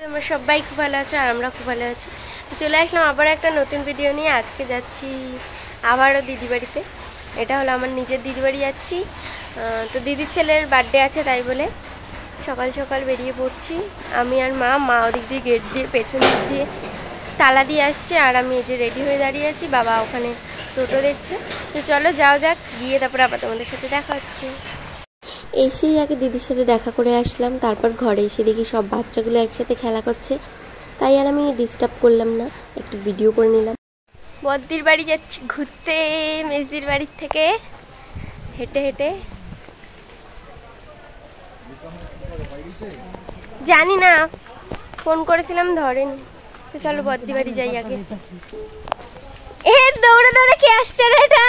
আমরা সবাই খুব ভালো আছি আর আমরা খুব ভালো আছি। চলে আসলাম আবার একটা নতুন ভিডিও নিয়ে। আজকে যাচ্ছি আবারও দিদি বাড়িতে। এটা হলো আমার নিজের দিদি বাড়ি যাচ্ছি। তো দিদির ছেলের বার্থডে আছে, তাই বলে সকাল সকাল বেরিয়ে পড়ছি। আমি আর মা ওদিক দিয়ে গেট দিয়ে পেছন দিক দিয়ে তালা দিয়ে আসছে, আর আমি এই যে রেডি হয়ে দাঁড়িয়ে আছি। বাবা ওখানে টোটো দেখছে। তো চলো যাও যাক, গিয়ে তারপরে আবার তোমাদের সাথে দেখা হচ্ছে। এসেই আগে দিদির সাথে দেখা করে আসলাম, তারপর ঘরে এসে দেখি সব বাচ্চাগুলো একসাথে খেলা করছে, তাই আর আমি ডিস্টার্ব করলাম না, একটু ভিডিও করে নিলাম। বদ্দির বাড়ি যাচ্ছি ঘুরতে, মেজদির বাড়ির থেকে হেঁটে হেঁটে। জানি না, ফোন করেছিলাম ধরেনি। তো চলো বদ্দি বাড়ি যাই আগে। এ দৌড়ে দৌড়ে কে আসছে রে এটা?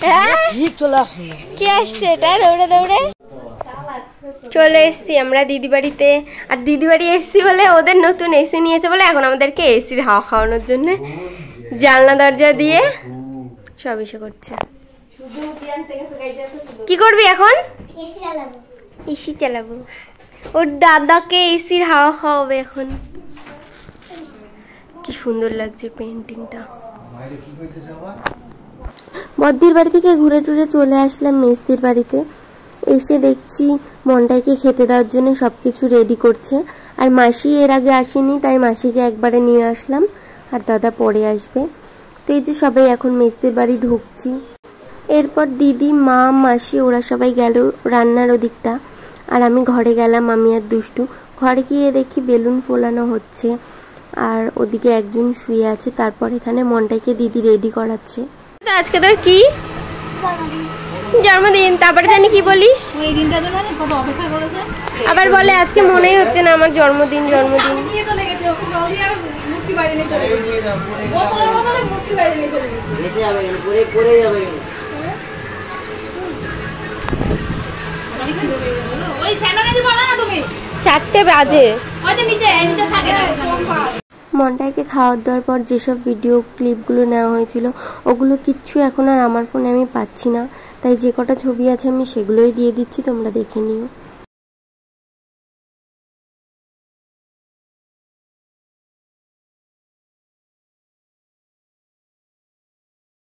হ্যাঁ ঠিক চলে আসলো। কে আসছে এটা দৌড়ে দৌড়ে? চলে এসছি আমরা দিদি বাড়িতে। আর দিদি বাড়ি এসছি বলে ওদের নতুন এসি নিয়েছে বলে এখন আমাদেরকে এসির হাওয়া খাওয়ানোর জন্য জানলা দরজা দিয়ে সব এসে করছে। কি করবি এখন? এসি চালাবো। ওর দাদাকে এসির হাওয়া খাওয়াবে এখন। কি সুন্দর লাগছে পেন্টিংটা। বদ্দির বাড়ি থেকে ঘুরে টুরে চলে আসলাম মেজদির বাড়িতে। এসে দেখছি মনটাকে খেতে দেওয়ার জন্য সব কিছু রেডি করছে। আর মাসি এর আগে আসেনি, তাই মাসিকে একবারে নিয়ে আসলাম, আর দাদা পরে আসবে। তো এই যে সবাই এখন মেজদির বাড়ি ঢুকছি। এরপর দিদি, মা, মাসি ওরা সবাই গেল রান্নার ওদিকটা, আর আমি ঘরে গেলাম। আমি আর দুষ্টু ঘরে গিয়ে দেখি বেলুন ফোলানো হচ্ছে, আর ওদিকে একজন শুয়ে আছে। তারপর এখানে মনটাকে দিদি রেডি করাচ্ছে। আজকে তোর কি জন্মদিন? তারপরে জানি কি বলিস, এই দিনটার জন্য কত অপেক্ষা করেছে। আবার বলে আজকে মনেই হচ্ছে না আমার জন্মদিন। নিয়ে চলে গেছে ওকে, জলদি আর মূর্তি বাইরে নিয়ে চলে গেছে। বোতলের বদলে মূর্তি বাইরে নিয়ে চলে গেছে। এসে যাবে পুরো পড়ে যাবে। ওই স্যান্ডেলে দি বলো না তুমি 4টে বাজে। ওই যে নিচে থাকে না। মনটাকে খাওয়ার দেওয়ার পর যেসব ভিডিও ক্লিপগুলো নেওয়া হয়েছিল ওগুলো কিচ্ছু এখন আর আমার ফোনে আমি পাচ্ছি না, তাই যে কটা ছবি আছে আমি সেগুলোই দিয়ে দিচ্ছি, তোমরা দেখে নিও।